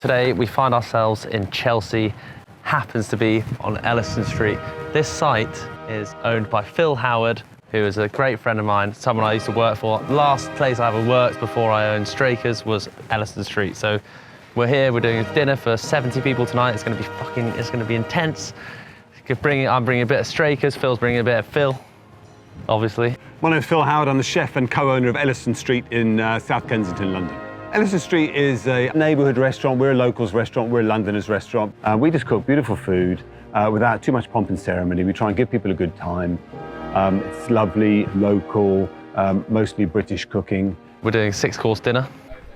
Today we find ourselves in Chelsea, happens to be on Elystan Street. This site is owned by Phil Howard, who is a great friend of mine, someone I used to work for. Last place I ever worked before I owned Strakers was Elystan Street. So we're here, we're doing dinner for 70 people tonight. It's gonna be intense. I'm bringing a bit of Strakers, Phil's bringing a bit of Phil, obviously. My name's Phil Howard, I'm the chef and co-owner of Elystan Street in South Kensington, London. Elystan Street is a neighbourhood restaurant. We're a locals restaurant, we're a Londoners restaurant. We just cook beautiful food without too much pomp and ceremony. We try and give people a good time. It's lovely, local, mostly British cooking. We're doing a 6-course dinner.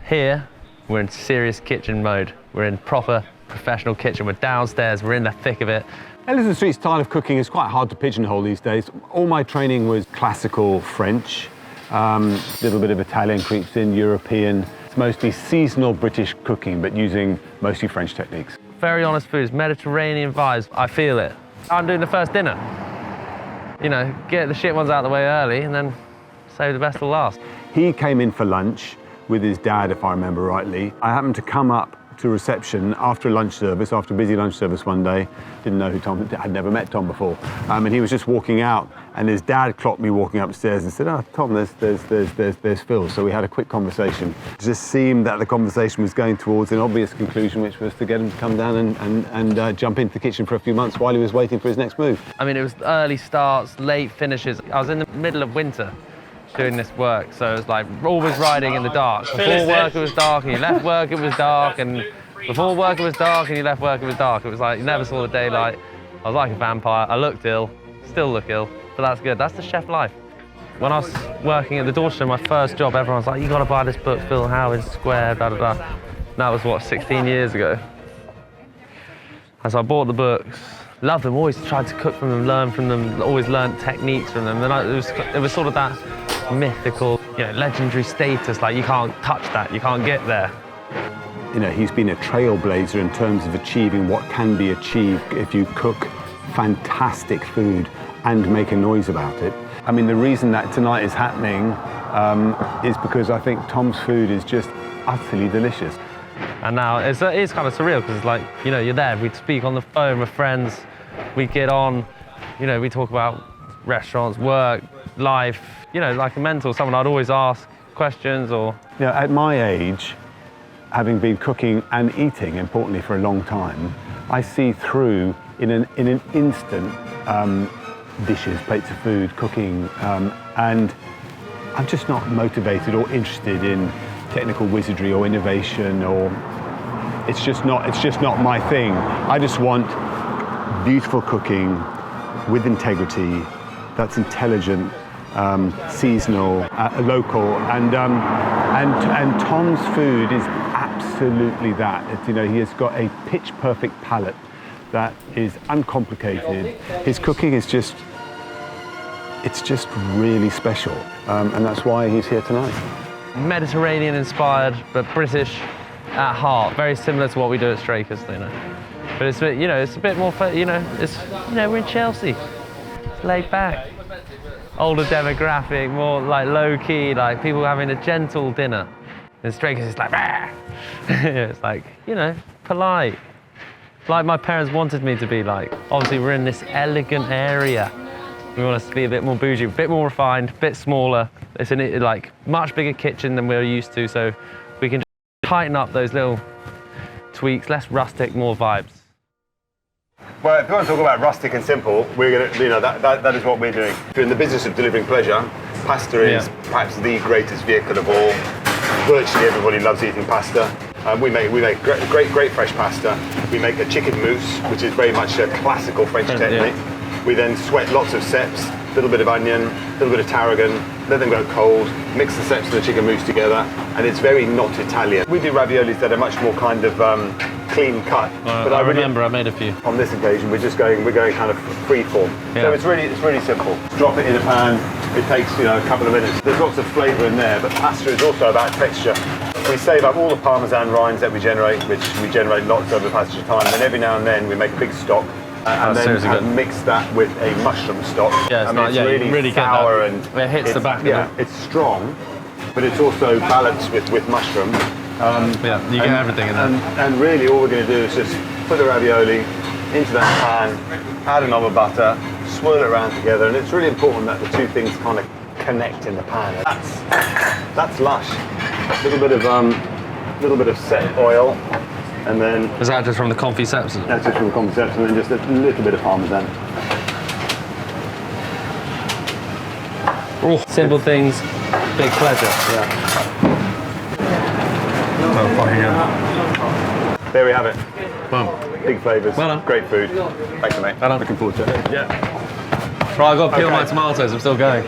Here, we're in serious kitchen mode. We're in proper professional kitchen. We're downstairs, we're in the thick of it. Elystan Street's style of cooking is quite hard to pigeonhole these days. All my training was classical French, a little bit of Italian creeps in, European. It's mostly seasonal British cooking, but using mostly French techniques. Very honest foods, Mediterranean vibes. I feel it. I'm doing the first dinner. You know, get the shit ones out of the way early and then save the best till last. He came in for lunch with his dad, if I remember rightly. I happened to come up to reception after a lunch service, after a busy lunch service one day. Didn't know who Tom, I'd never met Tom before. And he was just walking out and his dad clocked me walking upstairs and said, "Oh, Tom, there's Phil." So we had a quick conversation. It just seemed that the conversation was going towards an obvious conclusion, which was to get him to come down and jump into the kitchen for a few months while he was waiting for his next move. I mean, it was early starts, late finishes. I was in the middle of winter doing this work, so it was like always riding in the dark. Before work it was dark, and you left work it was dark, and before work it was dark, and you left work it was dark. It was like you never saw the daylight. I was like a vampire. I looked ill, still look ill, but that's good. That's the chef life. When I was working at the Dorchester, my first job, everyone was like, "You got to buy this book, Phil Howard Square, blah, blah, blah." And that was, what, 16 years ago. And so I bought the books, loved them, always tried to cook from them, learn from them, always learned techniques from them. Then it was sort of that mythical, legendary status, like you can't touch that, you can't get there. You know, he's been a trailblazer in terms of achieving what can be achieved if you cook fantastic food and make a noise about it. I mean, the reason that tonight is happening is because I think Tom's food is just utterly delicious. And now it's kind of surreal because it's like, you're there, we'd speak on the phone with friends, we get on, we talk about restaurants, work, life, like a mentor, someone I'd always ask questions or... At my age, having been cooking and eating, importantly, for a long time, I see through in an instant dishes, plates of food, cooking, and I'm just not motivated or interested in technical wizardry or innovation, or it's just not my thing. I just want beautiful cooking with integrity, that's intelligent, seasonal, local, and Tom's food is absolutely that. He has got a pitch-perfect palate that is uncomplicated. His cooking is just really special, and that's why he's here tonight. Mediterranean inspired, but British at heart, very similar to what we do at Straker's, But it's a bit more, we're in Chelsea, it's laid back. Older demographic, more like low-key, like people having a gentle dinner. And Straker's is like, bah! It's like, polite. Like my parents wanted me to be like. Obviously we're in this elegant area. We want us to be a bit more bougie, a bit more refined, a bit smaller. It's like much bigger kitchen than we're used to, so we can tighten up those little tweaks, less rustic, more vibes. Well, if you want to talk about rustic and simple, we're gonna, that is what we're doing. If you're in the business of delivering pleasure, pasta is perhaps the greatest vehicle of all. Virtually everybody loves eating pasta. We make great fresh pasta. We make a chicken mousse, which is very much a classical French technique. We then sweat lots of ceps, a little bit of onion, a little bit of tarragon, let them go cold, mix the ceps and the chicken mousse together, and it's very not Italian. We do raviolis that are much more kind of clean cut. But I remember I made a few. On this occasion, we're going kind of free form. Yeah. So it's really simple. Drop it in a pan. It takes a couple of minutes. There's lots of flavour in there, but pasta is also about texture. We save up all the Parmesan rinds that we generate, which we generate lots over the passage of time. And then every now and then we make a big stock. And then mix that with a mushroom stock. Yeah, it's really sour and it hits the back. It's strong, but it's also balanced with mushroom. Yeah, you get everything in there. And really all we're going to do is just put the ravioli into that pan, add a knob of butter, swirl it around together, and it's really important that the two things kind of connect in the pan. That's lush. A little bit of set oil, and then Is that just from the confit sepsis? that's just from the concept, and then just a little bit of parmesan. Oh, simple things, big pleasure. Yeah. Oh, fucking hell. There we have it. Boom. Big flavours. Well done. Great food. Thanks, mate. Well done. Looking forward to it. Yeah. Right, I've got to peel Okay. my tomatoes, I'm still going.